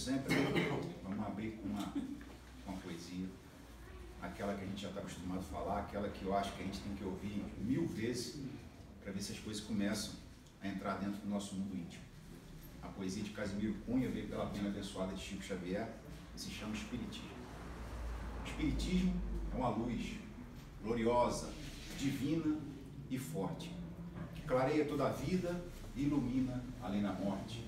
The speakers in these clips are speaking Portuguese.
sempre, vamos abrir com uma poesia, aquela que a gente já está acostumado a falar, aquela que eu acho que a gente tem que ouvir 1000 vezes para ver se as coisas começam a entrar dentro do nosso mundo íntimo. A poesia de Casimiro Cunha veio pela pena abençoada de Chico Xavier e se chama Espiritismo. O Espiritismo é uma luz gloriosa, divina e forte, que clareia toda a vida e ilumina além da morte.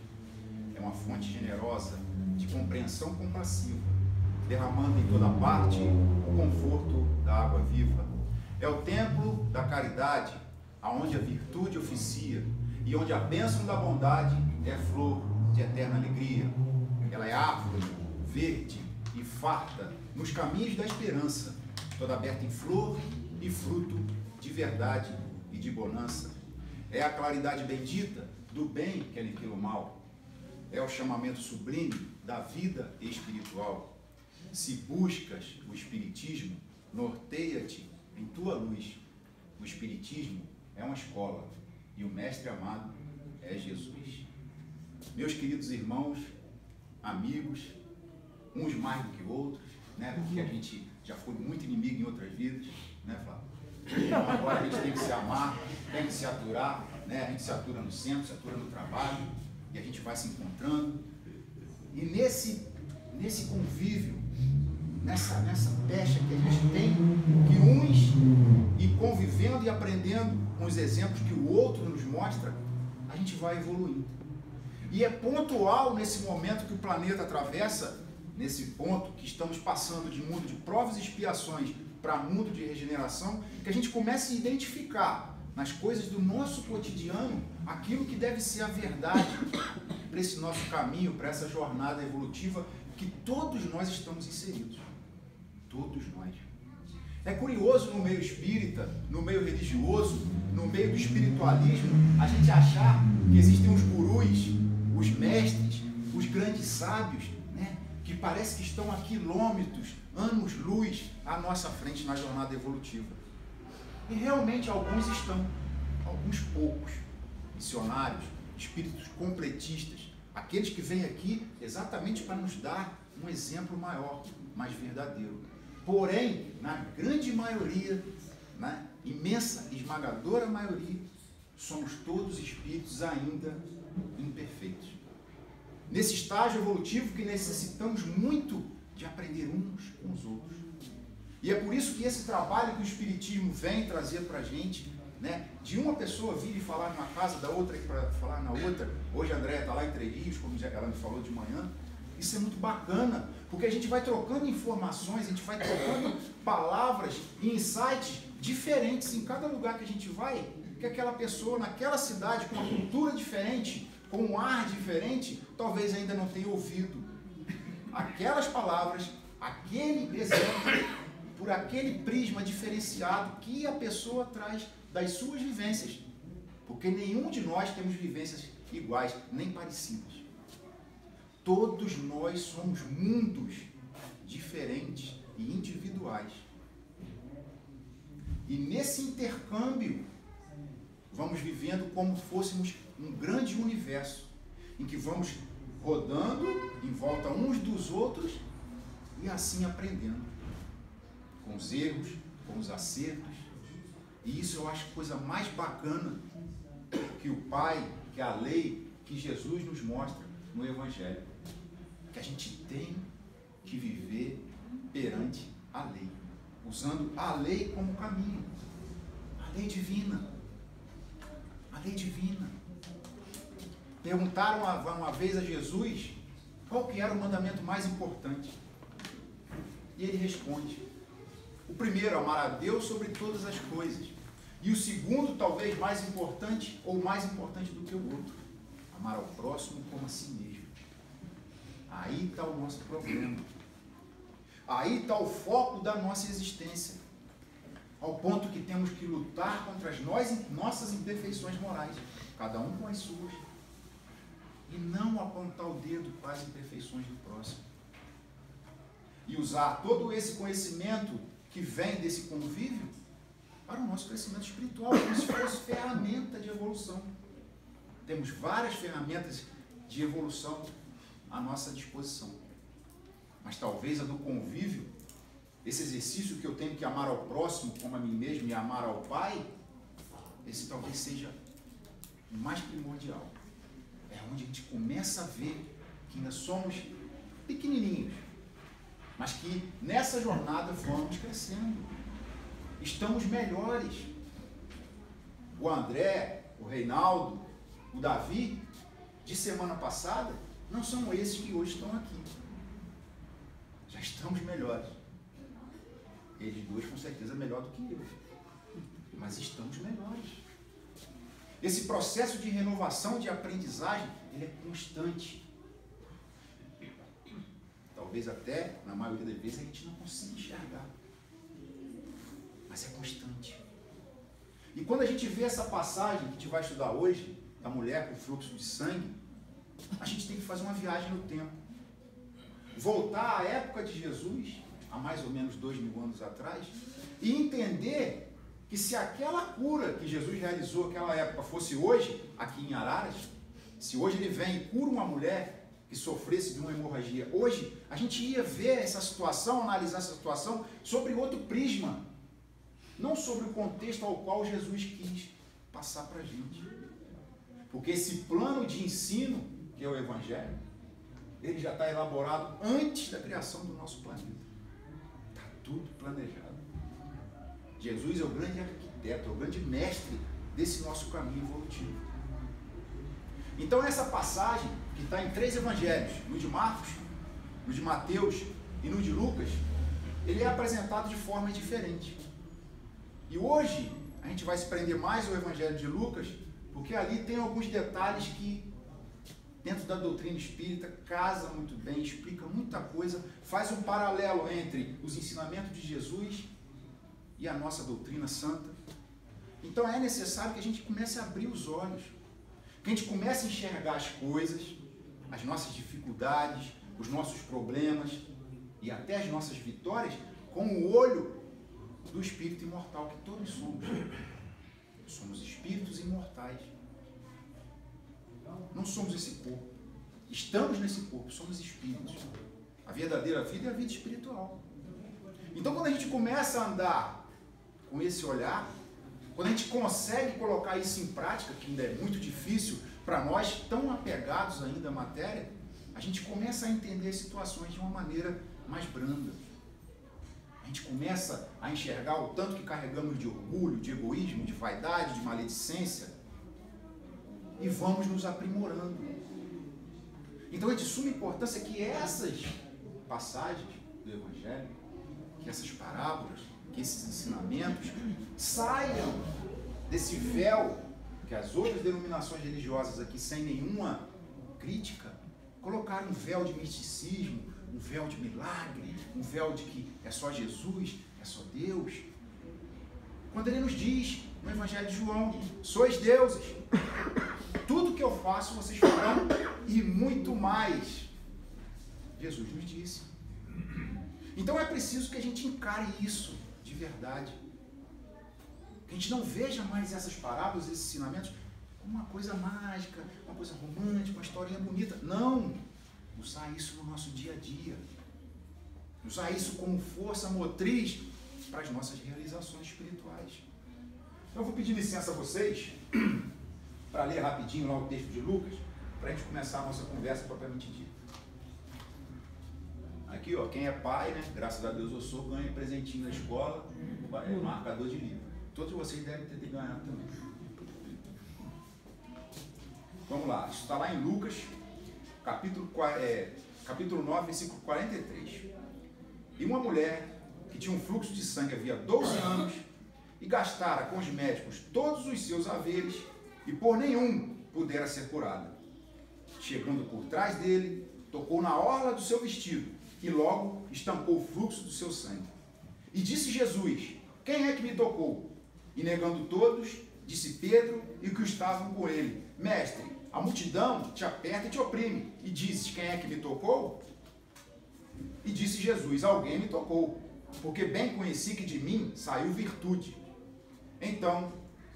É uma fonte generosa de compreensão compassiva, derramando em toda parte o conforto da água viva. É o templo da caridade, aonde a virtude oficia e onde a bênção da bondade é flor de eterna alegria. Ela é árvore verde e farta nos caminhos da esperança, toda aberta em flor e fruto de verdade e de bonança. É a claridade bendita do bem que aniquila o mal. É o chamamento sublime da vida espiritual. Se buscas o Espiritismo, norteia-te em tua luz. O Espiritismo é uma escola e o mestre amado é Jesus. Meus queridos irmãos, amigos, uns mais do que outros, né? Porque a gente já foi muito inimigo em outras vidas, né, Flávio? Então agora a gente tem que se amar, tem que se aturar, né? A gente se atura no centro, se atura no trabalho, e a gente vai se encontrando. E nesse convívio, nessa pecha que a gente tem, que uns, e convivendo e aprendendo com os exemplos que o outro nos mostra, a gente vai evoluindo. E é pontual nesse momento que o planeta atravessa, nesse ponto que estamos passando de mundo de provas e expiações para mundo de regeneração, que a gente começa a identificar nas coisas do nosso cotidiano aquilo que deve ser a verdade para esse nosso caminho, para essa jornada evolutiva que todos nós estamos inseridos. Todos nós. É curioso no meio espírita, no meio religioso, no meio do espiritualismo, a gente achar que existem os gurus, os mestres, os grandes sábios, né, que parece que estão a quilômetros, anos-luz à nossa frente na jornada evolutiva. E realmente alguns estão, alguns poucos, missionários, espíritos completistas, aqueles que vêm aqui exatamente para nos dar um exemplo maior, mais verdadeiro. Porém, na grande maioria, na imensa, esmagadora maioria, somos todos espíritos ainda imperfeitos. Nesse estágio evolutivo que necessitamos muito de aprender uns com os outros. E é por isso que esse trabalho que o Espiritismo vem trazer para a gente, né, de uma pessoa vir e falar numa casa, da outra para falar na outra, hoje a Andréia está lá em Três Rios, como ela me falou de manhã, isso é muito bacana, porque a gente vai trocando informações, a gente vai trocando palavras e insights diferentes em cada lugar que a gente vai, que aquela pessoa naquela cidade, com uma cultura diferente, com um ar diferente, talvez ainda não tenha ouvido aquelas palavras, aquele exemplo, por aquele prisma diferenciado que a pessoa traz das suas vivências. Porque nenhum de nós temos vivências iguais, nem parecidas. Todos nós somos mundos diferentes e individuais. E nesse intercâmbio, vamos vivendo como fôssemos um grande universo, em que vamos rodando em volta uns dos outros e assim aprendendo. Com os erros, com os acertos. E isso eu acho a coisa mais bacana que o Pai, que a lei, que Jesus nos mostra no Evangelho. Que a gente tem que viver perante a lei, usando a lei como caminho. A lei divina. A lei divina. Perguntaram uma vez a Jesus qual que era o mandamento mais importante. E ele responde: o primeiro, amar a Deus sobre todas as coisas. E o segundo, talvez mais importante, ou mais importante do que o outro, amar ao próximo como a si mesmo. Aí está o nosso problema. Aí está o foco da nossa existência. Ao ponto que temos que lutar contra as nossas imperfeições morais, cada um com as suas. E não apontar o dedo para as imperfeições do próximo. E usar todo esse conhecimento que vem desse convívio para o nosso crescimento espiritual, como se fosse ferramenta de evolução. Temos várias ferramentas de evolução à nossa disposição. Mas talvez a do convívio, esse exercício que eu tenho que amar ao próximo como a mim mesmo e amar ao Pai, esse talvez seja o mais primordial. É onde a gente começa a ver que ainda somos pequenininhos, mas que nessa jornada vamos crescendo. Estamos melhores. O André, o Reinaldo, o Davi, de semana passada, não são esses que hoje estão aqui. Já estamos melhores. Eles dois, com certeza, melhor do que eu. Mas estamos melhores. Esse processo de renovação, de aprendizagem, ele é constante. Talvez até, na maioria das vezes, a gente não consiga enxergar. Mas é constante. E quando a gente vê essa passagem que a gente vai estudar hoje, da mulher com fluxo de sangue, a gente tem que fazer uma viagem no tempo. Voltar à época de Jesus, há mais ou menos 2000 anos atrás, e entender que se aquela cura que Jesus realizou naquela época fosse hoje, aqui em Araras, se hoje ele vem e cura uma mulher que sofresse de uma hemorragia, hoje a gente ia ver essa situação, analisar essa situação sobre outro prisma, não sobre o contexto ao qual Jesus quis passar para a gente. Porque esse plano de ensino, que é o Evangelho, ele já está elaborado antes da criação do nosso planeta. Está tudo planejado. Jesus é o grande arquiteto, é o grande mestre desse nosso caminho evolutivo. Então essa passagem, que está em 3 evangelhos, no de Marcos, no de Mateus e no de Lucas, ele é apresentado de forma diferente. E hoje a gente vai se prender mais ao evangelho de Lucas, porque ali tem alguns detalhes que, dentro da doutrina espírita, casa muito bem, explica muita coisa, faz um paralelo entre os ensinamentos de Jesus e a nossa doutrina santa. Então é necessário que a gente comece a abrir os olhos, que a gente comece a enxergar as coisas, as nossas dificuldades, os nossos problemas e até as nossas vitórias com o olho do espírito imortal que todos somos. Somos espíritos imortais. Não somos esse corpo. Estamos nesse corpo, somos espíritos. A verdadeira vida é a vida espiritual. Então, quando a gente começa a andar com esse olhar, quando a gente consegue colocar isso em prática, que ainda é muito difícil para nós, tão apegados ainda à matéria, a gente começa a entender as situações de uma maneira mais branda. A gente começa a enxergar o tanto que carregamos de orgulho, de egoísmo, de vaidade, de maledicência, e vamos nos aprimorando. Então é de suma importância que essas passagens do Evangelho, que essas parábolas, que esses ensinamentos saiam desse véu que as outras denominações religiosas aqui, sem nenhuma crítica, colocaram um véu de misticismo, um véu de milagre, um véu de que é só Jesus, é só Deus. Quando ele nos diz no Evangelho de João, sois deuses, tudo que eu faço vocês farão e muito mais. Jesus nos disse. Então é preciso que a gente encare isso de verdade. Que a gente não veja mais essas parábolas, esses ensinamentos, como uma coisa mágica, uma coisa romântica, uma historinha bonita. Não! Usar isso no nosso dia a dia. Usar isso como força motriz para as nossas realizações espirituais. Então eu vou pedir licença a vocês para ler rapidinho lá o texto de Lucas, para a gente começar a nossa conversa propriamente dita. Aqui, ó, quem é pai, né? Graças a Deus eu sou, ganha presentinho na escola, marcador de livro. Todos vocês devem ter ganhado também. Vamos lá, isso está lá em Lucas, capítulo 9, versículo 43. E uma mulher que tinha um fluxo de sangue havia 12 anos e gastara com os médicos todos os seus haveres e por nenhum pudera ser curada. Chegando por trás dele, tocou na orla do seu vestido e logo estampou o fluxo do seu sangue. E disse Jesus, quem é que me tocou? E negando todos, disse Pedro e os que estavam com ele, mestre, a multidão te aperta e te oprime. E dizes, quem é que me tocou? E disse Jesus, alguém me tocou, porque bem conheci que de mim saiu virtude. Então,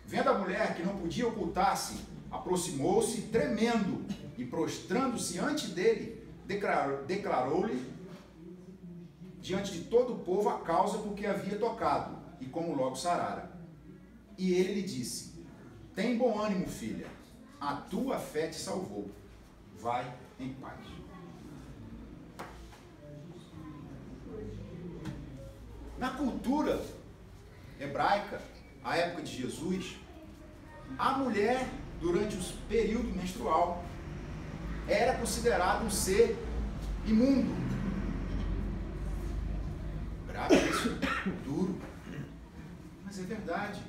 vendo a mulher que não podia ocultar-se, aproximou-se tremendo e prostrando-se ante dele, declarou-lhe diante de todo o povo a causa por que havia tocado, e como logo sarara. E ele lhe disse: tem bom ânimo, filha, a tua fé te salvou. Vai em paz. Na cultura hebraica, à época de Jesus, a mulher, durante o período menstrual, era considerada um ser imundo. Grave isso, duro, mas é verdade.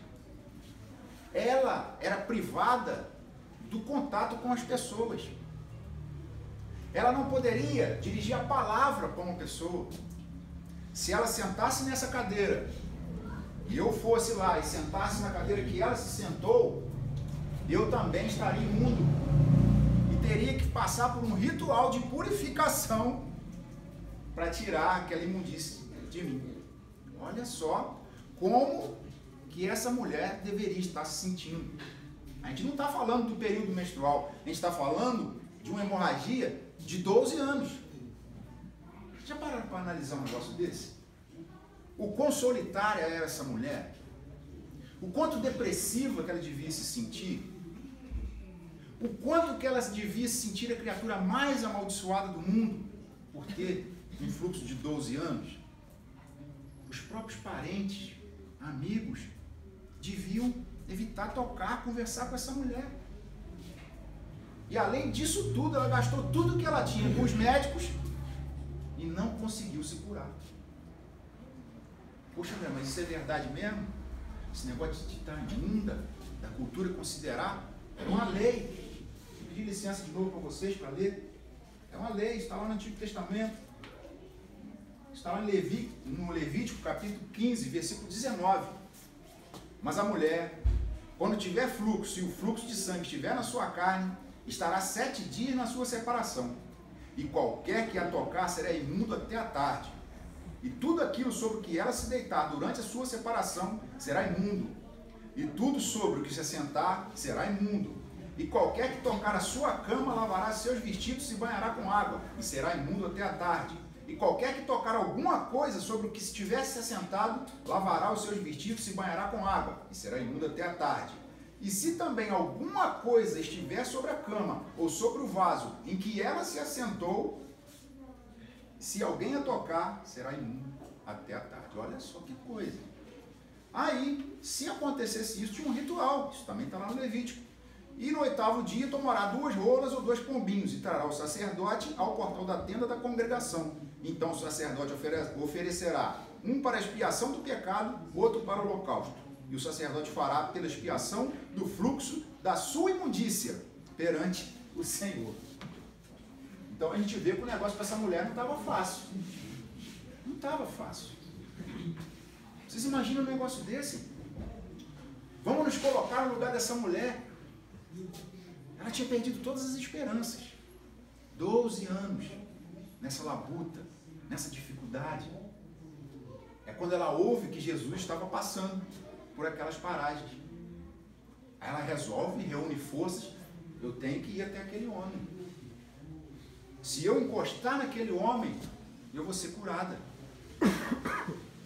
Ela era privada do contato com as pessoas. Ela não poderia dirigir a palavra para uma pessoa. Se ela sentasse nessa cadeira e eu fosse lá e sentasse na cadeira que ela se sentou, eu também estaria imundo e teria que passar por um ritual de purificação para tirar aquela imundície de mim. Olha só como que essa mulher deveria estar se sentindo. A gente não está falando do período menstrual, a gente está falando de uma hemorragia de 12 anos. Já pararam para analisar um negócio desse? O quão solitária era essa mulher? O quanto depressiva que ela devia se sentir? O quanto que ela devia se sentir a criatura mais amaldiçoada do mundo por ter um fluxo de 12 anos? Os próprios parentes, amigos, deviam evitar tocar, conversar com essa mulher. E além disso tudo, ela gastou tudo que ela tinha com os médicos e não conseguiu se curar. Poxa, mas isso é verdade mesmo? Esse negócio de estar imunda, da cultura considerar, é uma lei. Vou pedir licença de novo para vocês para ler. É uma lei, está lá no Antigo Testamento. Está lá no Levítico, capítulo 15, versículo 19. Mas a mulher, quando tiver fluxo e o fluxo de sangue estiver na sua carne, estará 7 dias na sua separação. E qualquer que a tocar será imundo até a tarde. E tudo aquilo sobre o que ela se deitar durante a sua separação será imundo. E tudo sobre o que se assentar será imundo. E qualquer que tocar a sua cama lavará seus vestidos e se banhará com água, e será imundo até a tarde. E qualquer que tocar alguma coisa sobre o que se tivesse assentado, lavará os seus vestidos e se banhará com água, e será imundo até a tarde. E se também alguma coisa estiver sobre a cama, ou sobre o vaso em que ela se assentou, se alguém a tocar, será imundo até a tarde. Olha só que coisa. Aí, se acontecesse isso, tinha um ritual, isso também está lá no Levítico. E no 8º dia tomará 2 rolas ou 2 pombinhos, e trará o sacerdote ao portão da tenda da congregação. Então o sacerdote oferecerá um para a expiação do pecado, outro para o holocausto. E o sacerdote fará pela expiação do fluxo da sua imundícia perante o Senhor. Então a gente vê que o negócio para essa mulher não estava fácil. Não estava fácil. Vocês imaginam um negócio desse? Vamos nos colocar no lugar dessa mulher. Ela tinha perdido todas as esperanças. 12 anos nessa labuta, nessa dificuldade. É quando ela ouve que Jesus estava passando por aquelas paragens. Aí ela resolve, reúne forças. Eu tenho que ir até aquele homem. Se eu encostar naquele homem, eu vou ser curada.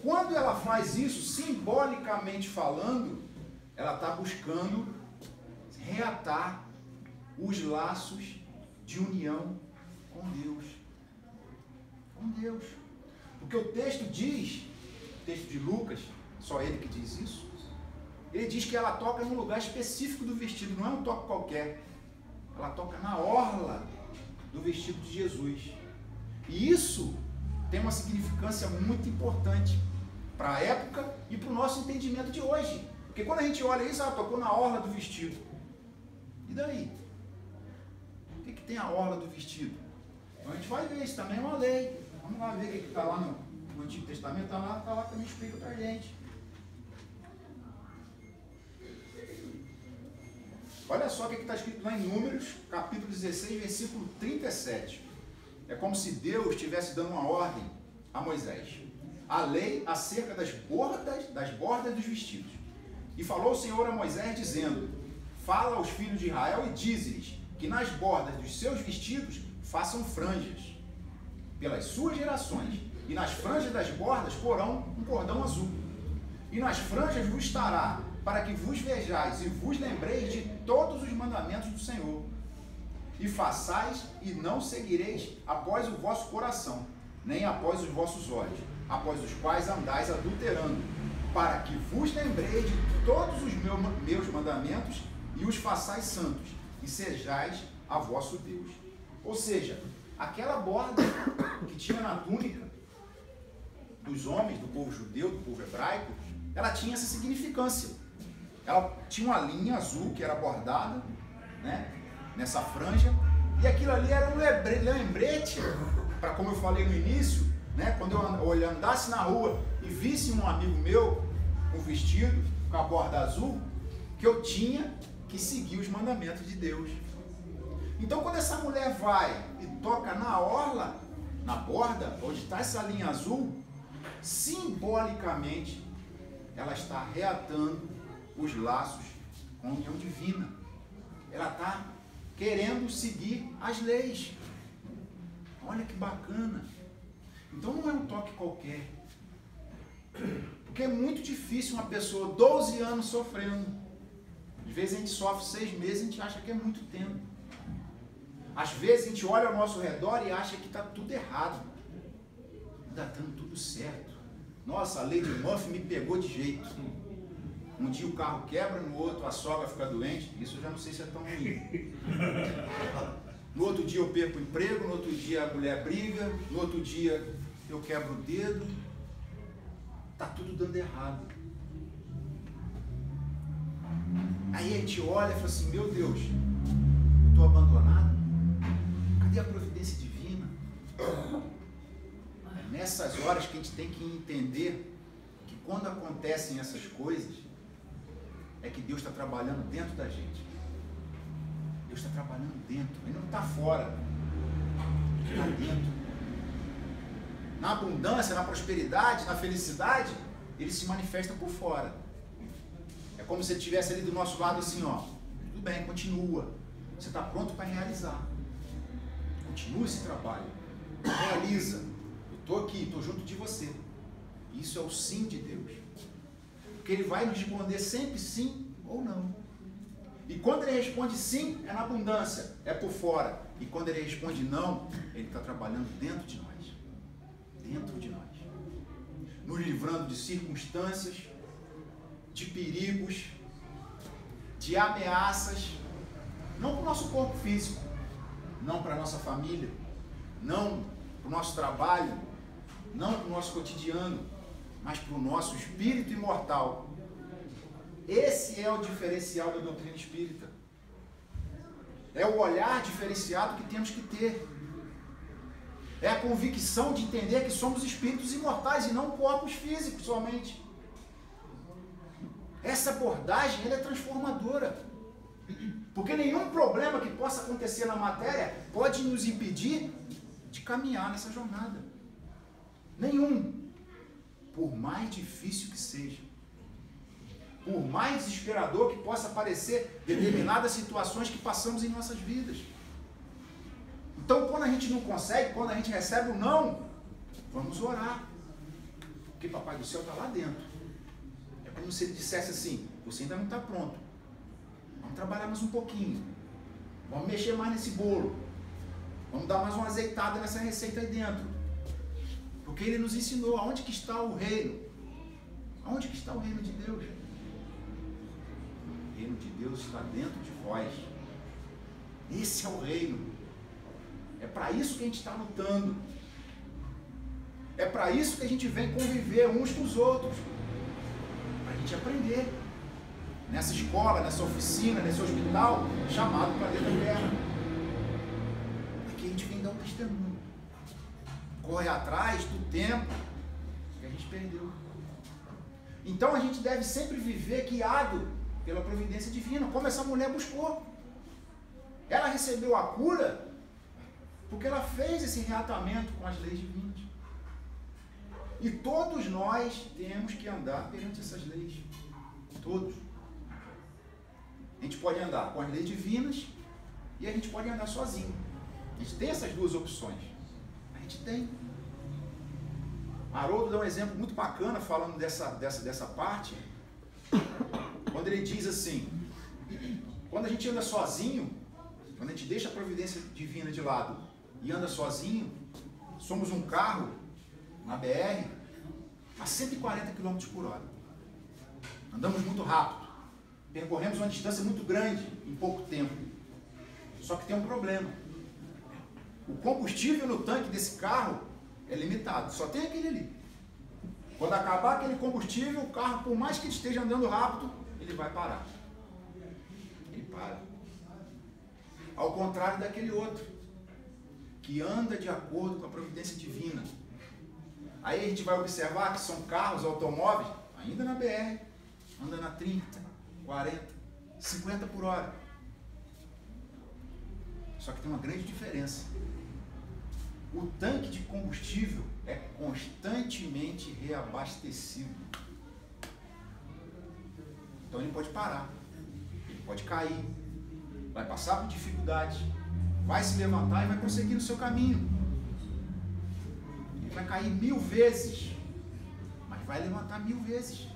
Quando ela faz isso, simbolicamente falando, ela está buscando reatar os laços de união com Deus. Com Deus. Porque o texto diz, o texto de Lucas, só ele que diz isso, ele diz que ela toca num lugar específico do vestido, não é um toque qualquer. Ela toca na orla do vestido de Jesus. E isso tem uma significância muito importante para a época e para o nosso entendimento de hoje. Porque quando a gente olha isso, ela tocou na orla do vestido. E daí? O que tem a orla do vestido? Então a gente vai ver, isso também é uma lei. Vamos lá ver o que está lá no Antigo Testamento, está lá também explica para a gente. Olha só o que está escrito lá em Números, capítulo 16, versículo 37. É como se Deus estivesse dando uma ordem a Moisés. A lei acerca das bordas dos vestidos. E falou o Senhor a Moisés, dizendo: fala aos filhos de Israel e dize-lhes que nas bordas dos seus vestidos façam franjas. pelas suas gerações, e nas franjas das bordas porão um cordão azul. E nas franjas vos estará, para que vos vejais e vos lembreis de todos os mandamentos do Senhor. E façais e não seguireis após o vosso coração, nem após os vossos olhos, após os quais andais adulterando, para que vos lembreis de todos os meus mandamentos e os façais santos, e sejais a vosso Deus. Ou seja, aquela borda que tinha na túnica dos homens, do povo judeu, do povo hebraico, ela tinha essa significância. Ela tinha uma linha azul que era bordada, né, nessa franja, e aquilo ali era um lembrete, para, como eu falei no início, né, quando eu andasse na rua e visse um amigo meu com vestido com a borda azul, que eu tinha que seguir os mandamentos de Deus. Então, quando essa mulher vai e toca na orla, na borda, onde está essa linha azul, simbolicamente, ela está reatando os laços com a união divina. Ela está querendo seguir as leis. Olha que bacana. Então não é um toque qualquer. Porque é muito difícil uma pessoa 12 anos sofrendo. Às vezes a gente sofre 6 meses e a gente acha que é muito tempo. Às vezes a gente olha ao nosso redor e acha que está tudo errado. Está dando tudo certo. Nossa, a lei de Murphy me pegou de jeito. Um dia o carro quebra, no outro a sogra fica doente. Isso eu já não sei se é tão ruim. No outro dia eu perco o emprego, no outro dia a mulher briga, no outro dia eu quebro o dedo. Está tudo dando errado. Aí a gente olha e fala assim, meu Deus, eu estou abandonado? Cadê a providência divina? É nessas horas que a gente tem que entender que quando acontecem essas coisas, é que Deus está trabalhando dentro da gente. Deus está trabalhando dentro. Ele não está fora. Ele está dentro. Na abundância, na prosperidade, na felicidade, ele se manifesta por fora. É como se ele estivesse ali do nosso lado assim, ó. Tudo bem, continua. Você está pronto para realizar. Continua esse trabalho. Realiza. Eu estou aqui, estou junto de você. Isso é o sim de Deus. Porque ele vai nos responder sempre sim ou não. E quando ele responde sim, é na abundância, é por fora. E quando ele responde não, ele está trabalhando dentro de nós. Dentro de nós. Nos livrando de circunstâncias, de perigos, de ameaças, não para o nosso corpo físico, não para a nossa família, não para o nosso trabalho, não para o nosso cotidiano, mas para o nosso espírito imortal. Esse é o diferencial da doutrina espírita. É o olhar diferenciado que temos que ter. É a convicção de entender que somos espíritos imortais e não corpos físicos somente. Essa abordagem ela é transformadora. Porque nenhum problema que possa acontecer na matéria pode nos impedir de caminhar nessa jornada. Nenhum. Por mais difícil que seja. Por mais desesperador que possa parecer determinadas situações que passamos em nossas vidas. Então, quando a gente não consegue, quando a gente recebe o não, vamos orar. Porque Papai do Céu está lá dentro. É como se ele dissesse assim, você ainda não está pronto. Vamos trabalhar mais um pouquinho. Vamos mexer mais nesse bolo. Vamos dar mais uma azeitada nessa receita aí dentro. Porque ele nos ensinou aonde que está o reino. Aonde que está o reino de Deus? O reino de Deus está dentro de vós. Esse é o reino. É para isso que a gente está lutando. É para isso que a gente vem conviver uns com os outros. Para a gente aprender. Nessa escola, nessa oficina, nesse hospital, chamado Planeta Terra. Aqui a gente vem dar um testemunho. Corre atrás do tempo que a gente perdeu. Então a gente deve sempre viver guiado pela providência divina, como essa mulher buscou. Ela recebeu a cura porque ela fez esse reatamento com as leis divinas. E todos nós temos que andar perante essas leis. Todos. A gente pode andar com as leis divinas e a gente pode andar sozinho. A gente tem essas duas opções. A gente tem. Haroldo dá um exemplo muito bacana falando dessa parte, quando ele diz assim, quando a gente anda sozinho, quando a gente deixa a providência divina de lado e anda sozinho, somos um carro na BR a 140 km por hora. Andamos muito rápido, percorremos uma distância muito grande em pouco tempo. Só que tem um problema. O combustível no tanque desse carro é limitado, só tem aquele ali. Quando acabar aquele combustível, o carro, por mais que ele esteja andando rápido, ele vai parar. Ele para. Ao contrário daquele outro, que anda de acordo com a providência divina. Aí a gente vai observar que são carros, automóveis, ainda na BR, anda na 30, 40, 50 por hora. Só que tem uma grande diferença. O tanque de combustível é constantemente reabastecido. Então ele pode parar, ele pode cair, vai passar por dificuldades, vai se levantar e vai prosseguir no seu caminho. Ele vai cair 1000 vezes, mas vai levantar 1000 vezes.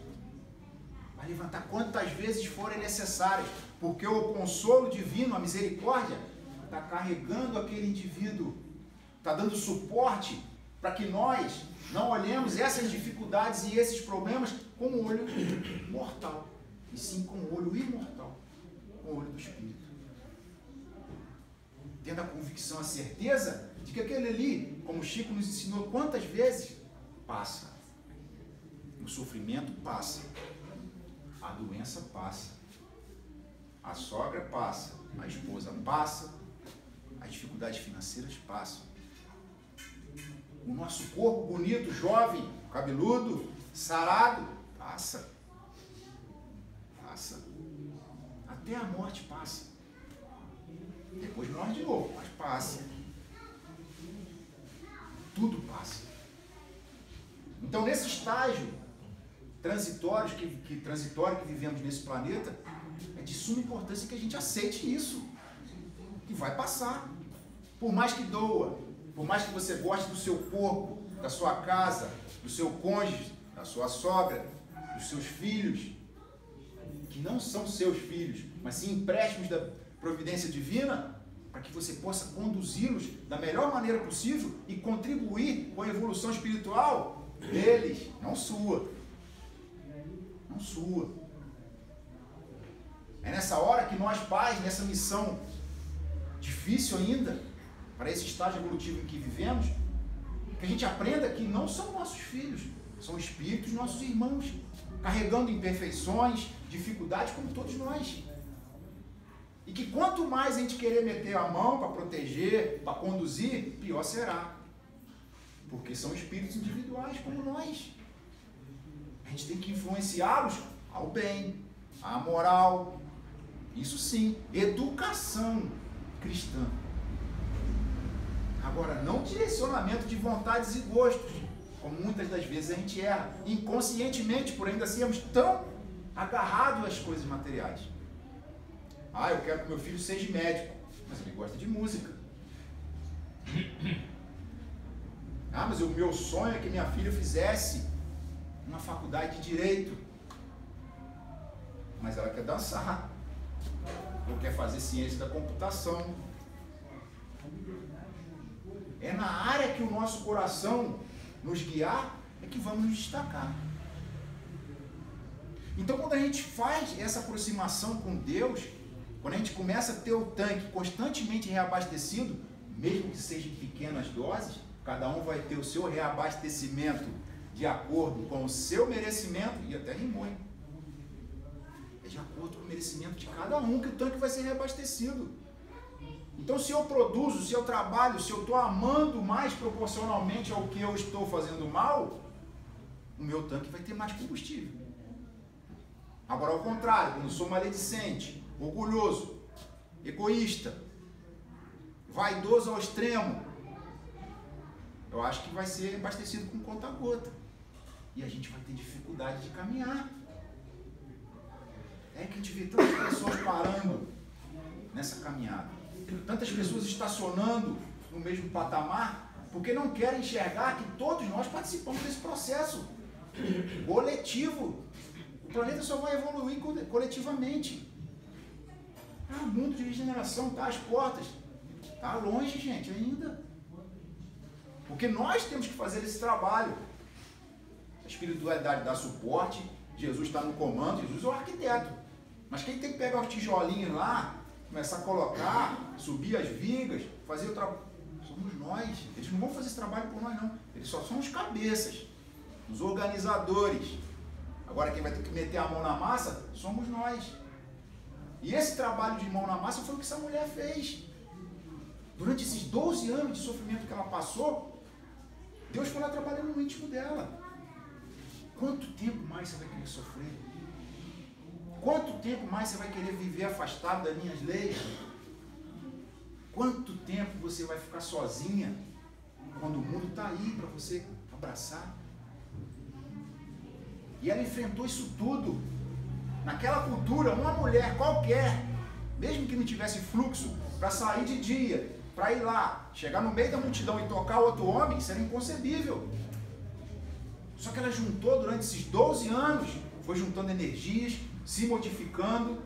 Vai levantar quantas vezes forem necessárias, porque o consolo divino, a misericórdia, está carregando aquele indivíduo, está dando suporte para que nós não olhemos essas dificuldades e esses problemas com o olho mortal, e sim com o olho imortal, com o olho do Espírito. Tendo a convicção, a certeza de que aquele ali, como o Chico nos ensinou quantas vezes, passa. O sofrimento passa, a doença passa, a sogra passa, a esposa passa, as dificuldades financeiras passam. O nosso corpo bonito, jovem, cabeludo, sarado, passa. Passa. Até a morte passa. Depois morre de novo, mas passa. Tudo passa. Então, nesse estágio transitório que vivemos nesse planeta, é de suma importância que a gente aceite isso. Que vai passar. Por mais que doa, por mais que você goste do seu corpo, da sua casa, do seu cônjuge, da sua sogra, dos seus filhos, que não são seus filhos, mas sim empréstimos da providência divina, para que você possa conduzi-los da melhor maneira possível e contribuir com a evolução espiritual deles, não sua. Não sua. É nessa hora que nós pais, nessa missão difícil ainda, para esse estágio evolutivo em que vivemos, que a gente aprenda que não são nossos filhos, são espíritos nossos irmãos, carregando imperfeições, dificuldades como todos nós. E que quanto mais a gente querer meter a mão para proteger, para conduzir, pior será. Porque são espíritos individuais como nós. A gente tem que influenciá-los ao bem, à moral. Isso sim, educação cristã. Agora, não direcionamento de vontades e gostos, como muitas das vezes a gente erra, inconscientemente, por ainda sermos tão agarrados às coisas materiais. Ah, eu quero que meu filho seja médico, mas ele gosta de música. Ah, mas o meu sonho é que minha filha fizesse uma faculdade de Direito, mas ela quer dançar, ou quer fazer ciência da computação. É na área que o nosso coração nos guiar, é que vamos nos destacar. Então, quando a gente faz essa aproximação com Deus, quando a gente começa a ter o tanque constantemente reabastecido, mesmo que seja em pequenas doses, cada um vai ter o seu reabastecimento de acordo com o seu merecimento, e até rimou, hein? É de acordo com o merecimento de cada um que o tanque vai ser reabastecido. Então, se eu produzo, se eu trabalho, se eu estou amando mais proporcionalmente ao que eu estou fazendo mal, o meu tanque vai ter mais combustível. Agora, ao contrário, quando eu sou maledicente, orgulhoso, egoísta, vaidoso ao extremo, eu acho que vai ser abastecido com conta-gota. E a gente vai ter dificuldade de caminhar. É que a gente vê tantas pessoas parando nessa caminhada. Tantas pessoas estacionando no mesmo patamar, porque não querem enxergar que todos nós participamos desse processo coletivo. O planeta só vai evoluir coletivamente. O mundo de regeneração está às portas. Está longe, gente, ainda. Porque nós temos que fazer esse trabalho. A espiritualidade dá suporte, Jesus está no comando, Jesus é o arquiteto. Mas quem tem que pegar os tijolinhos lá, começar a colocar, subir as vigas, fazer o trabalho, somos nós. Eles não vão fazer esse trabalho por nós, não. Eles só são os cabeças, os organizadores. Agora quem vai ter que meter a mão na massa, somos nós. E esse trabalho de mão na massa foi o que essa mulher fez. Durante esses 12 anos de sofrimento que ela passou, Deus foi lá trabalhando no íntimo dela. Quanto tempo mais você vai querer sofrer? Quanto tempo mais você vai querer viver afastado das minhas leis? Quanto tempo você vai ficar sozinha quando o mundo está aí para você abraçar? E ela enfrentou isso tudo. Naquela cultura, uma mulher qualquer, mesmo que não tivesse fluxo, para sair de dia, para ir lá, chegar no meio da multidão e tocar outro homem, isso era inconcebível. Só que ela juntou durante esses 12 anos, foi juntando energias, se modificando,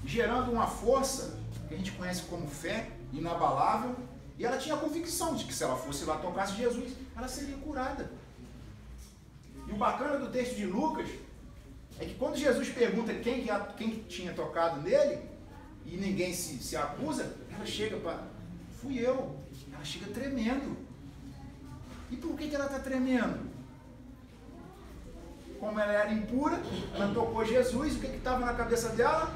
gerando uma força que a gente conhece como fé, inabalável, e ela tinha a convicção de que se ela fosse lá tocasse Jesus, ela seria curada. E o bacana do texto de Lucas é que quando Jesus pergunta quem tinha tocado nele, e ninguém se acusa, ela chega para, fui eu. Ela chega tremendo. E por que ela está tremendo? Como ela era impura, ela tocou Jesus, o que estava na cabeça dela?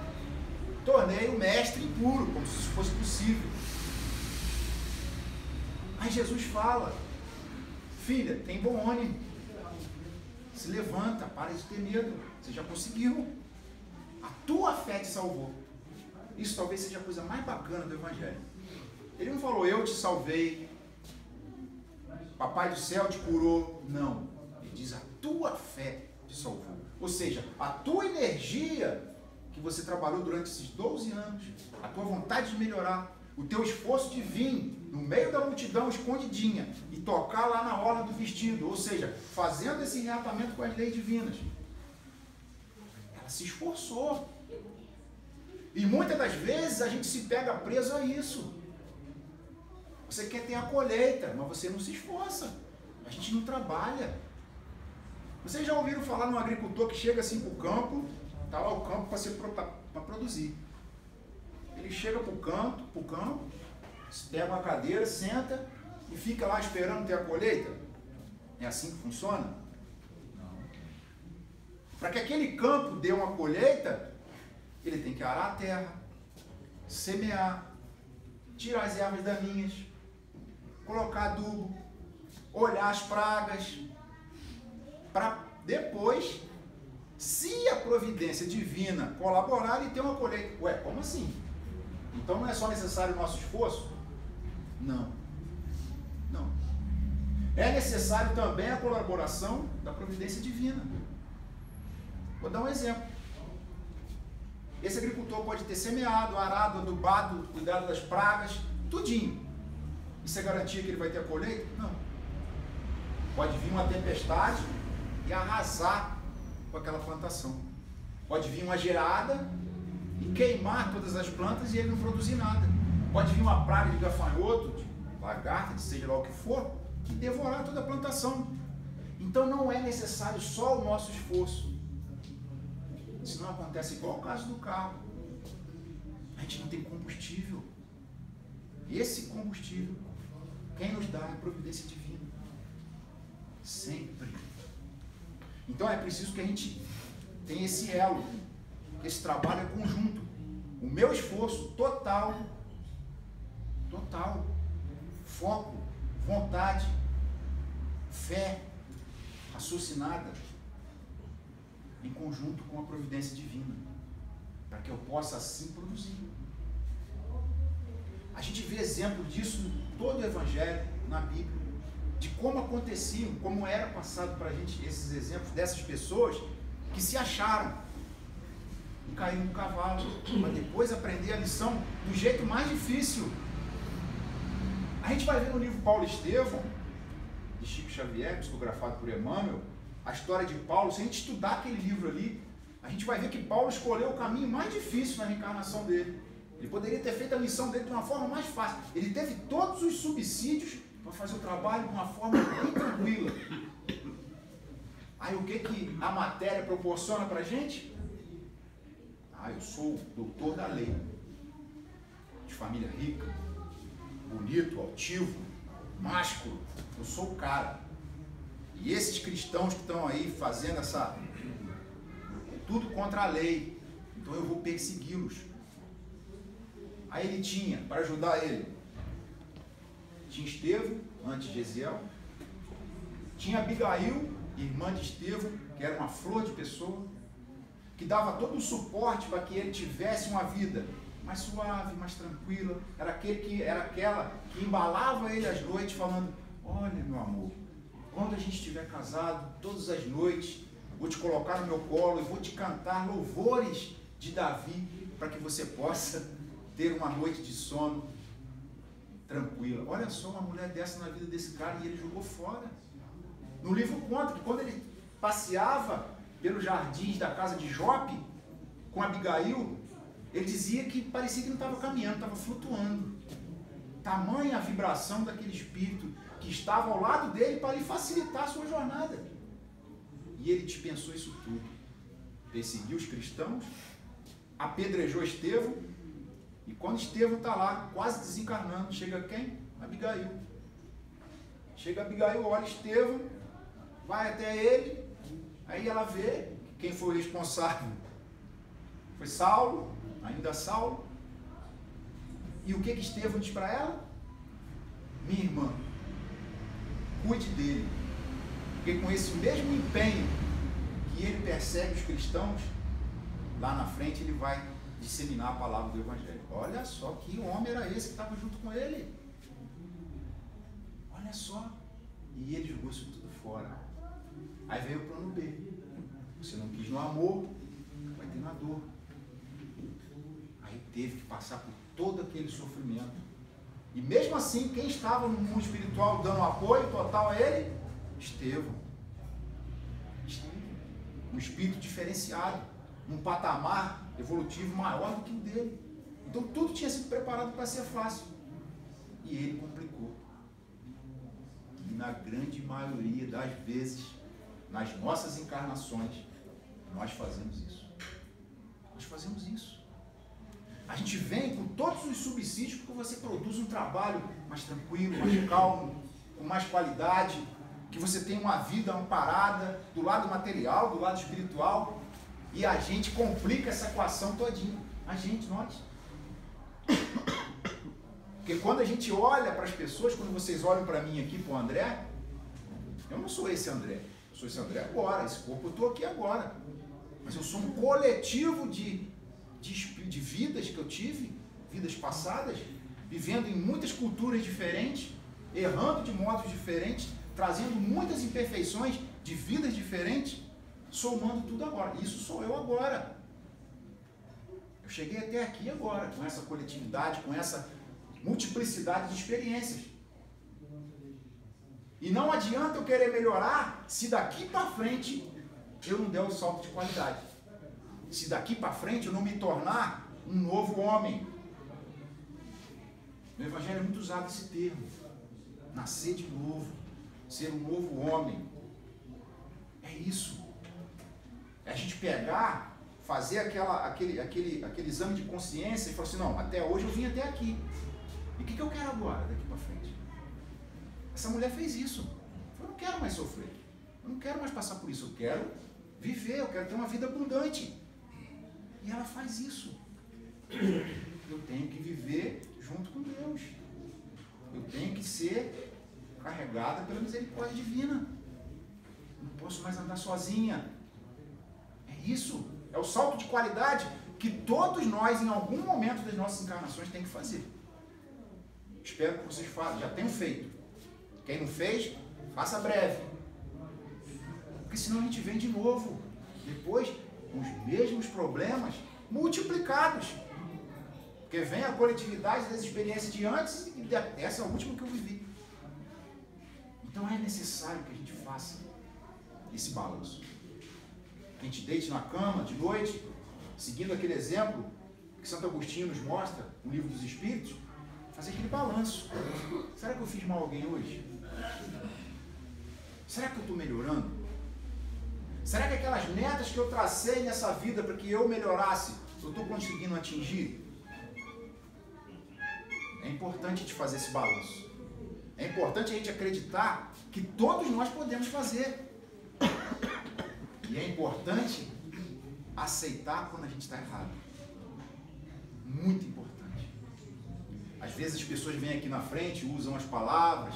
Tornei o mestre impuro, como se isso fosse possível. Aí Jesus fala, filha, tem bom ânimo, se levanta, para de ter medo, você já conseguiu, a tua fé te salvou. Isso talvez seja a coisa mais bacana do Evangelho. Ele não falou, eu te salvei, Papai do céu te curou, não, ele diz, a tua fé te salvou. Ou seja, a tua energia que você trabalhou durante esses 12 anos, a tua vontade de melhorar, o teu esforço de vir no meio da multidão escondidinha e tocar lá na orla do vestido, ou seja, fazendo esse reatamento com as leis divinas. Ela se esforçou. E muitas das vezes a gente se pega preso a isso. Você quer ter a colheita, mas você não se esforça. A gente não trabalha. Vocês já ouviram falar num agricultor que chega assim para o campo, está lá o campo para produzir. Ele chega para o campo, pega uma cadeira, senta e fica lá esperando ter a colheita? É assim que funciona? Não. Para que aquele campo dê uma colheita, ele tem que arar a terra, semear, tirar as ervas daninhas, colocar adubo, olhar as pragas, para depois, se a providência divina colaborar, ele ter uma colheita. Ué, como assim? Então não é só necessário o nosso esforço? Não. Não. É necessário também a colaboração da providência divina. Vou dar um exemplo. Esse agricultor pode ter semeado, arado, adubado, cuidado das pragas, tudinho. Isso é garantia que ele vai ter a colheita? Não. Pode vir uma tempestade e arrasar com aquela plantação. Pode vir uma geada e queimar todas as plantas e ele não produzir nada. Pode vir uma praga de gafanhoto, de lagarta, de seja lá o que for, e devorar toda a plantação. Então não é necessário só o nosso esforço. Senão acontece igual o caso do carro. A gente não tem combustível. Esse combustível, quem nos dá é a providência divina. Sempre. Então é preciso que a gente tenha esse elo. Esse trabalho é conjunto. O meu esforço total, foco, vontade, fé, raciocinada, em conjunto com a providência divina, para que eu possa assim produzir. A gente vê exemplo disso em todo o Evangelho, na Bíblia, de como aconteciam, como era passado para a gente esses exemplos dessas pessoas que se acharam e caíram no cavalo, para depois aprender a lição do jeito mais difícil. A gente vai ver no livro Paulo e Estevão, de Chico Xavier, psicografado por Emmanuel, a história de Paulo. Se a gente estudar aquele livro ali, a gente vai ver que Paulo escolheu o caminho mais difícil na reencarnação dele. Ele poderia ter feito a missão dele de uma forma mais fácil. Ele teve todos os subsídios para fazer o trabalho de uma forma bem tranquila. Aí o que a matéria proporciona para a gente? Eu sou doutor da lei, de família rica, bonito, altivo, másculo, eu sou o cara. E esses cristãos que estão aí fazendo tudo contra a lei, então eu vou persegui-los. Aí ele tinha, para ajudar ele, tinha Estevão, antes de Gesiel, tinha Abigail, irmã de Estevão, que era uma flor de pessoa, que dava todo o suporte para que ele tivesse uma vida mais suave, mais tranquila. Era aquela que embalava ele às noites falando: olha, meu amor, quando a gente estiver casado, todas as noites, vou te colocar no meu colo e vou te cantar louvores de Davi, para que você possa ter uma noite de sono tranquila. Olha só, uma mulher dessa na vida desse cara, e ele jogou fora. No livro conta que quando ele passeava pelos jardins da casa de Jope, com Abigail, ele dizia que parecia que não estava caminhando, estava flutuando. Tamanha a vibração daquele espírito que estava ao lado dele para lhe facilitar a sua jornada. E ele dispensou isso tudo. Perseguiu os cristãos, apedrejou Estevão, e quando Estevão está lá, quase desencarnando, chega quem? Abigail. Chega Abigail, olha Estevão, vai até ele, aí ela vê quem foi o responsável. Foi Saulo, ainda Saulo. E o que Estevão diz para ela? Minha irmã, cuide dele, porque com esse mesmo empenho que ele persegue os cristãos, lá na frente ele vai disseminar a palavra do Evangelho. Olha só que homem era esse que estava junto com ele. Olha só. E ele jogou isso tudo fora. Aí veio o plano B. Você não quis no amor, vai ter na dor. Aí teve que passar por todo aquele sofrimento. E mesmo assim, quem estava no mundo espiritual dando apoio total a ele? Estevão. Um espírito diferenciado, num patamar evolutivo maior do que o dele. Então tudo tinha sido preparado para ser fácil. E ele complicou. E na grande maioria das vezes, nas nossas encarnações, nós fazemos isso. Nós fazemos isso. A gente vem com todos os subsídios porque você produz um trabalho mais tranquilo, mais calmo, com mais qualidade, que você tem uma vida amparada do lado material, do lado espiritual, e a gente complica essa equação todinha. Nós. Porque quando a gente olha para as pessoas, quando vocês olham para mim aqui, para o André, eu não sou esse André. Eu sou esse André agora, esse corpo eu estou aqui agora. Mas eu sou um coletivo de vidas que eu tive, vidas passadas, vivendo em muitas culturas diferentes, errando de modos diferentes, trazendo muitas imperfeições de vidas diferentes, somando tudo agora. Isso sou eu agora. Eu cheguei até aqui agora, com essa coletividade, com essa multiplicidade de experiências. E não adianta eu querer melhorar se daqui para frente eu não der o salto de qualidade. Se daqui para frente eu não me tornar um novo homem. No Evangelho é muito usado esse termo. Nascer de novo. Ser um novo homem. É isso. É a gente pegar, fazer aquele exame de consciência e falar assim, não, até hoje eu vim até aqui. E o que eu quero agora, daqui para frente? Essa mulher fez isso. Eu não quero mais sofrer. Eu não quero mais passar por isso. Eu quero viver, eu quero ter uma vida abundante. E ela faz isso. Eu tenho que viver junto com Deus. Eu tenho que ser carregada pela misericórdia divina. Não posso mais andar sozinha. É isso. É o salto de qualidade que todos nós, em algum momento das nossas encarnações, tem que fazer. Espero que vocês façam. Já tenham feito. Quem não fez, faça breve. Porque senão a gente vem de novo. Depois, com os mesmos problemas multiplicados. Porque Porque vem a coletividade das experiências de antes e essa é a última que eu vivi. Então é necessário que a gente faça esse balanço. Que a gente deite na cama de noite, seguindo aquele exemplo que Santo Agostinho nos mostra no Livro dos Espíritos, fazer aquele balanço. Será que eu fiz mal a alguém hoje? Será que eu estou melhorando? Será que aquelas metas que eu tracei nessa vida para que eu melhorasse, eu estou conseguindo atingir? É importante a gente fazer esse balanço. É importante a gente acreditar que todos nós podemos fazer. E é importante aceitar quando a gente está errado. Muito importante. Às vezes as pessoas vêm aqui na frente, usam as palavras,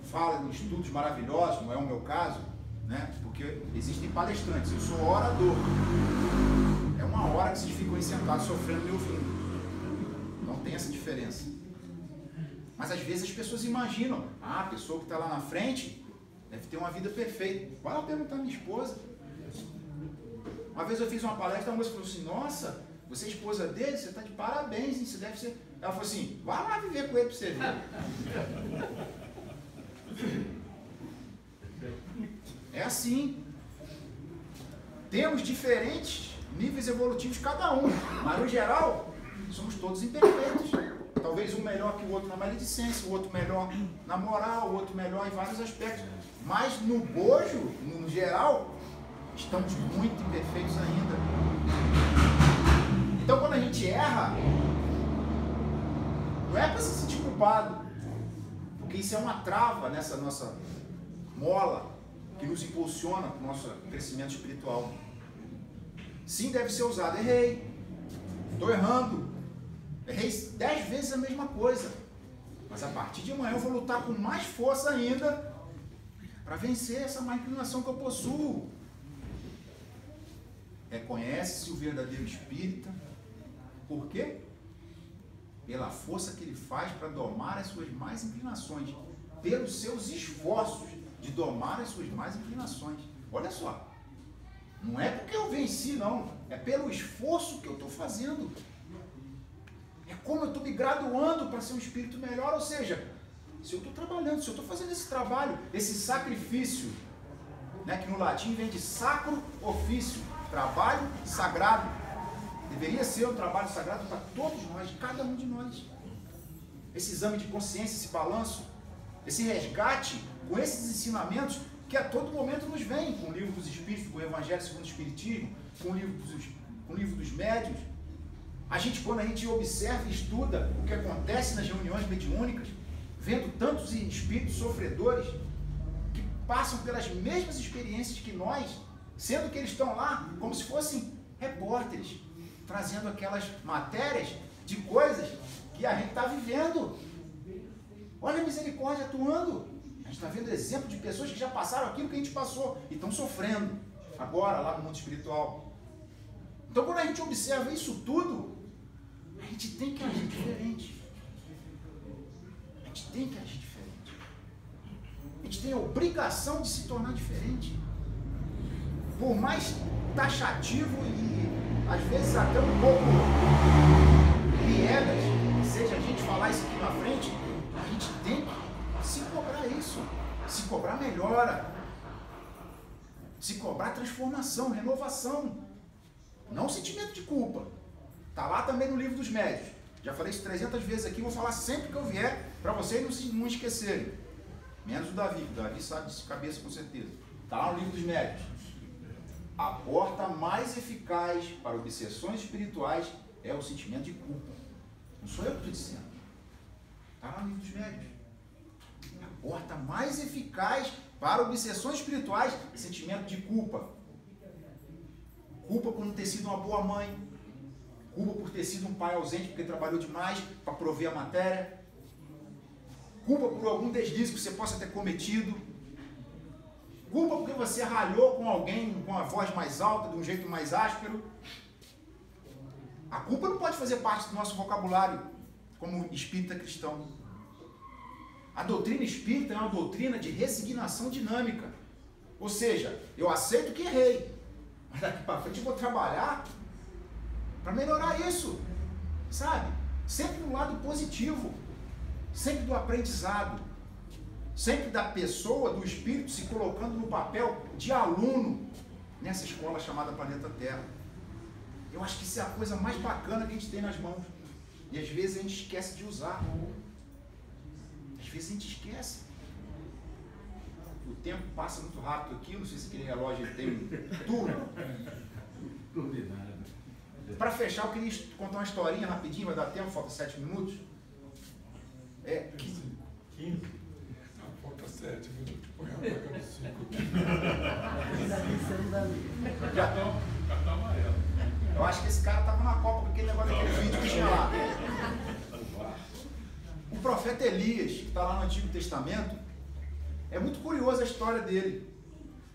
falam em estudos maravilhosos, não é o meu caso, né? Porque existem palestrantes, eu sou orador. É uma hora que vocês ficam aí sentados sofrendo e ouvindo. Não tem essa diferença. Mas às vezes as pessoas imaginam, a pessoa que está lá na frente deve ter uma vida perfeita. Vai lá perguntar à minha esposa. Uma vez eu fiz uma palestra, a moça falou assim, nossa, você é esposa dele? Você está de parabéns, hein? Você deve ser... Ela falou assim, vai lá viver com ele para você ver. É assim. Temos diferentes níveis evolutivos cada um, mas no geral somos todos imperfeitos. Talvez um melhor que o outro na maledicência, o outro melhor na moral, o outro melhor em vários aspectos. Mas no bojo, no geral, estamos muito imperfeitos ainda. Então quando a gente erra, não é para se sentir culpado, porque isso é uma trava nessa nossa mola que nos impulsiona para o nosso crescimento espiritual. Sim, deve ser usado. Errei, estou errando, errei 10 vezes a mesma coisa, mas a partir de amanhã eu vou lutar com mais força ainda para vencer essa má inclinação que eu possuo. Reconhece-se o verdadeiro espírita. Por quê? Pela força que ele faz para domar as suas más inclinações, pelos seus esforços de domar as suas más inclinações. Olha só, não é porque eu venci, não, é pelo esforço que eu estou fazendo. É como eu estou me graduando para ser um espírito melhor, ou seja, se eu estou trabalhando, se eu estou fazendo esse trabalho, esse sacrifício, né, que no latim vem de sacro ofício, trabalho sagrado. Deveria ser um trabalho sagrado para todos nós, cada um de nós. Esse exame de consciência, esse balanço, esse resgate com esses ensinamentos que a todo momento nos vêm, com o Livro dos Espíritos, com o Evangelho segundo o Espiritismo, com o Livro dos Médiuns. A gente, quando a gente observa e estuda o que acontece nas reuniões mediúnicas, vendo tantos espíritos sofredores que passam pelas mesmas experiências que nós, sendo que eles estão lá como se fossem repórteres, trazendo aquelas matérias de coisas que a gente está vivendo. Olha a misericórdia atuando. A gente está vendo exemplo de pessoas que já passaram aquilo que a gente passou e estão sofrendo agora lá no mundo espiritual. Então, quando a gente observa isso tudo, a gente tem que agir diferente. A gente tem que agir diferente. A gente tem a obrigação de se tornar diferente. Por mais taxativo e às vezes até um pouco piegas seja a gente falar isso aqui na frente, a gente tem que se cobrar isso, se cobrar melhora, se cobrar transformação, renovação, não sentimento de culpa. Está lá também no Livro dos Médiuns. Já falei isso 300 vezes aqui, vou falar sempre que eu vier, para vocês não esquecerem. Menos o Davi, que o Davi sabe disso de cabeça com certeza. Está lá no Livro dos Médiuns. A porta mais eficaz para obsessões espirituais é o sentimento de culpa. Não sou eu que estou dizendo. Está lá no Livro dos Médiuns. A porta mais eficaz para obsessões espirituais é o sentimento de culpa. Culpa por não ter sido uma boa mãe. Culpa por ter sido um pai ausente porque trabalhou demais para prover a matéria. Culpa por algum deslize que você possa ter cometido. Culpa porque você ralhou com alguém com a voz mais alta, de um jeito mais áspero. A culpa não pode fazer parte do nosso vocabulário como espírita cristão. A doutrina espírita é uma doutrina de resignação dinâmica. Ou seja, eu aceito que errei, mas daqui para frente eu vou trabalhar para melhorar isso, sabe? Sempre do lado positivo, sempre do aprendizado, sempre da pessoa, do espírito se colocando no papel de aluno nessa escola chamada Planeta Terra. Eu acho que isso é a coisa mais bacana que a gente tem nas mãos. E às vezes a gente esquece de usar. Às vezes a gente esquece. O tempo passa muito rápido aqui, não sei se aquele relógio tem um turno. Para fechar, eu queria contar uma historinha rapidinho, vai dar tempo, falta 7 minutos. 15. Não, falta 7 minutos, põe a placa no 5. Cartão amarelo. Eu acho que esse cara estava na Copa com aquele negócio daquele vídeo que tinha lá. O profeta Elias, que está lá no Antigo Testamento, é muito curiosa a história dele.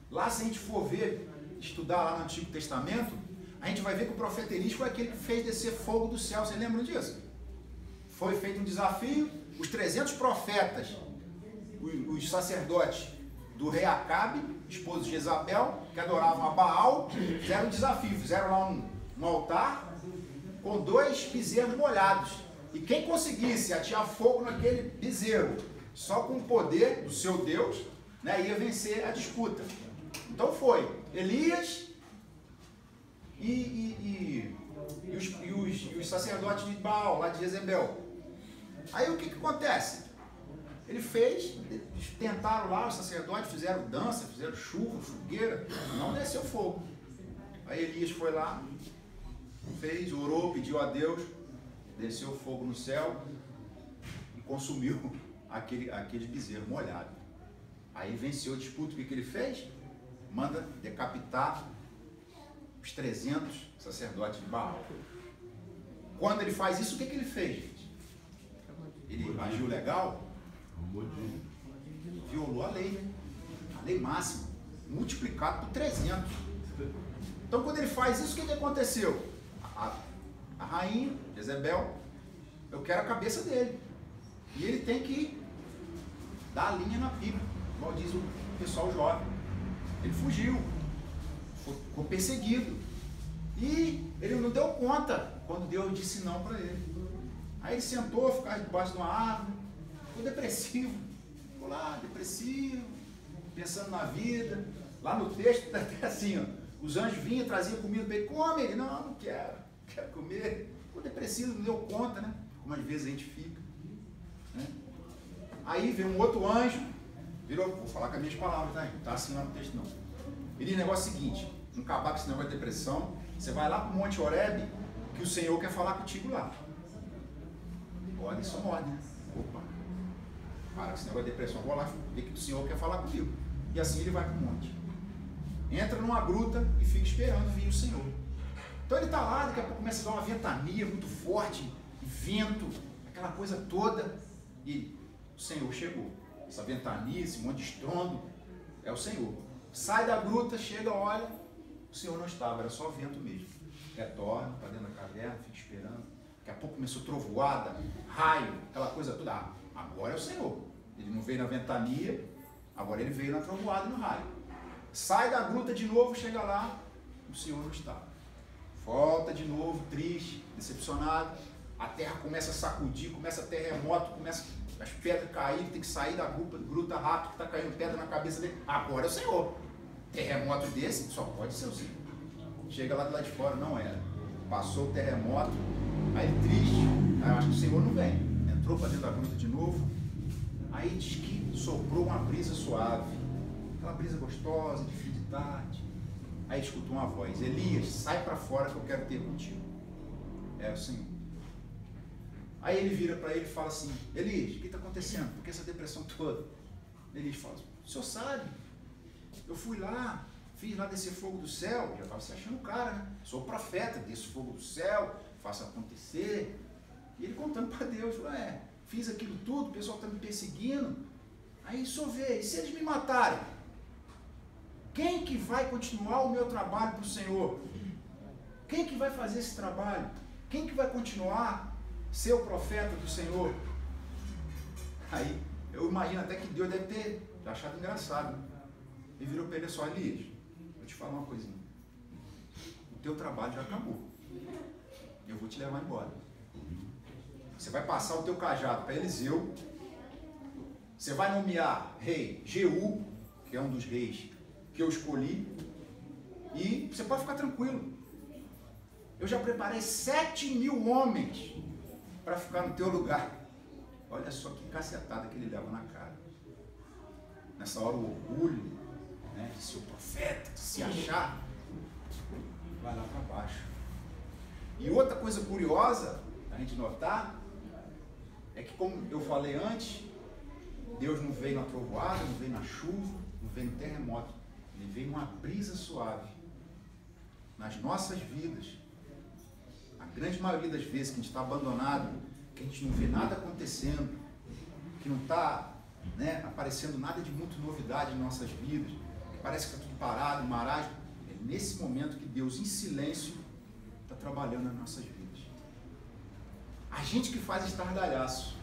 Lá, se a gente for ver, estudar lá no Antigo Testamento, a gente vai ver que o profeta Elias foi aquele que fez descer fogo do céu. Vocês lembram disso? Foi feito um desafio, os 300 profetas, os sacerdotes do rei Acabe, esposo de Jezabel, que adoravam a Baal, fizeram um desafio, fizeram lá um altar com 2 bezerros molhados. E quem conseguisse atear fogo naquele bezerro, só com o poder do seu Deus, né, ia vencer a disputa. Então foi Elias e os sacerdotes de Baal, lá de Jezebel. Aí o que acontece? Ele fez, eles tentaram lá, os sacerdotes fizeram dança, fizeram chuva, fogueira, não desceu fogo. Aí Elias foi lá, fez, orou, pediu a Deus, desceu fogo no céu e consumiu aquele bezerro molhado. Aí venceu a disputa. O que ele fez? Manda decapitar os 300 sacerdotes de Baal. Quando ele faz isso, o que ele fez, gente? Ele agiu legal? Violou a lei, né? A lei máxima, multiplicado por 300. Então, quando ele faz isso, o que aconteceu? A rainha, Jezebel, eu quero a cabeça dele. E ele tem que dar a linha na pipa, igual diz o pessoal jovem. Ele fugiu, ficou perseguido. E ele não deu conta quando Deus disse não para ele. Aí ele sentou, ficava debaixo de uma árvore, ficou depressivo. Ficou lá, depressivo, pensando na vida. Lá no texto está até assim, ó, os anjos vinham e traziam comida para ele. Come! Ele, não quero comer. Ficou depressivo, não deu conta, né? Como às vezes a gente fica. Né? Aí veio um outro anjo, virou, vou falar com as minhas palavras, tá? Não está assim lá no texto não. Ele diz o negócio seguinte, não acabar com esse negócio de depressão, você vai lá para o Monte Horebe, que o Senhor quer falar contigo lá. Ordem são ordem, né? Opa, para com esse negócio de depressão, vou lá ver que o Senhor quer falar comigo. E assim ele vai para o monte. Entra numa gruta e fica esperando vir o Senhor. Então ele está lá, daqui a pouco começa a dar uma ventania muito forte, vento, aquela coisa toda, e o Senhor chegou. Essa ventania, esse monte de estrondo, é o Senhor. Sai da gruta, chega, olha, o Senhor não estava, era só vento mesmo. Retorna para dentro da caverna, fica esperando. Daqui a pouco começou trovoada, raio, aquela coisa toda. Ah, agora é o Senhor. Ele não veio na ventania, agora ele veio na trovoada e no raio. Sai da gruta de novo, chega lá, o Senhor não estava. Volta de novo, triste, decepcionado. A terra começa a sacudir, começa terremoto, começa as pedras caírem, tem que sair da gruta rápido, que está caindo pedra na cabeça dele. Agora é o Senhor. Terremoto desse só pode ser o Senhor. Chega lá de lá de fora, não era. Passou o terremoto, aí triste, aí eu acho que o Senhor não vem. Entrou para dentro da gruta de novo, aí diz que soprou uma brisa suave, aquela brisa gostosa, de fim de tarde. Aí escutou uma voz, Elias, sai para fora que eu quero ter contigo. Era o Senhor. Aí ele vira para ele e fala assim, Elias, o que está acontecendo? Por que essa depressão toda? Elias fala, o senhor sabe, eu fui lá, fiz lá descer fogo do céu, já estava se achando o cara, né? Sou profeta, desço fogo do céu, faço acontecer. E ele contando para Deus, falou, fiz aquilo tudo, o pessoal está me perseguindo. Aí só vê, e se eles me matarem? Quem que vai continuar o meu trabalho para o Senhor? Quem que vai fazer esse trabalho? Quem que vai continuar ser o profeta do Senhor? Aí, eu imagino até que Deus deve ter achado engraçado. Ele virou para ele só, Elias, vou te falar uma coisinha. O teu trabalho já acabou. Eu vou te levar embora. Você vai passar o teu cajado para Eliseu. Você vai nomear rei Jeú, que é um dos reis que eu escolhi. E você pode ficar tranquilo. Eu já preparei 7.000 homens para ficar no teu lugar. Olha só que cacetada que ele leva na cara. Nessa hora o orgulho, né, de ser o profeta, de se achar, vai lá para baixo. E outra coisa curiosa a gente notar é que, como eu falei antes, Deus não veio na trovoada, não veio na chuva, não veio no terremoto. Ele veio numa brisa suave. Nas nossas vidas, a grande maioria das vezes que a gente está abandonado, que a gente não vê nada acontecendo, que não está, né, aparecendo nada de muito novidade em nossas vidas, que parece que está tudo parado, marasmo, é nesse momento que Deus, em silêncio, está trabalhando nas nossas vidas. A gente que faz estardalhaço,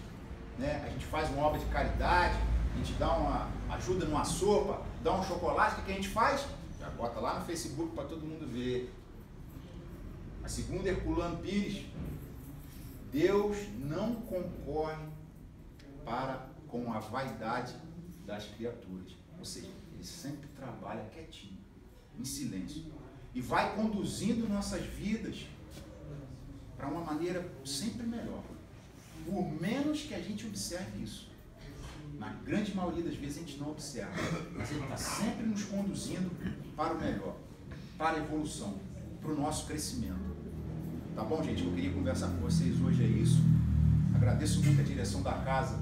né? A gente faz uma obra de caridade, a gente dá uma ajuda numa sopa, dá um chocolate, o que a gente faz? Já bota lá no Facebook para todo mundo ver. A segunda Herculano Pires, Deus não concorre com a vaidade das criaturas. Ou seja, ele sempre trabalha quietinho, em silêncio. E vai conduzindo nossas vidas para uma maneira sempre melhor. Por menos que a gente observe isso. Na grande maioria das vezes a gente não observa. Mas ele está sempre nos conduzindo para o melhor, para a evolução, para o nosso crescimento. Tá bom, gente? Eu queria conversar com vocês hoje, é isso. Agradeço muito a direção da casa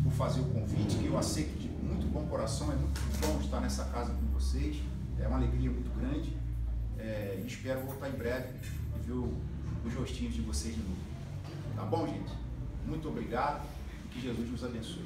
por fazer o convite, que eu aceito de muito bom coração. É muito bom estar nessa casa com vocês. É uma alegria muito grande. E espero voltar em breve e ver os rostinhos de vocês de novo. Tá bom, gente? Muito obrigado e que Jesus nos abençoe.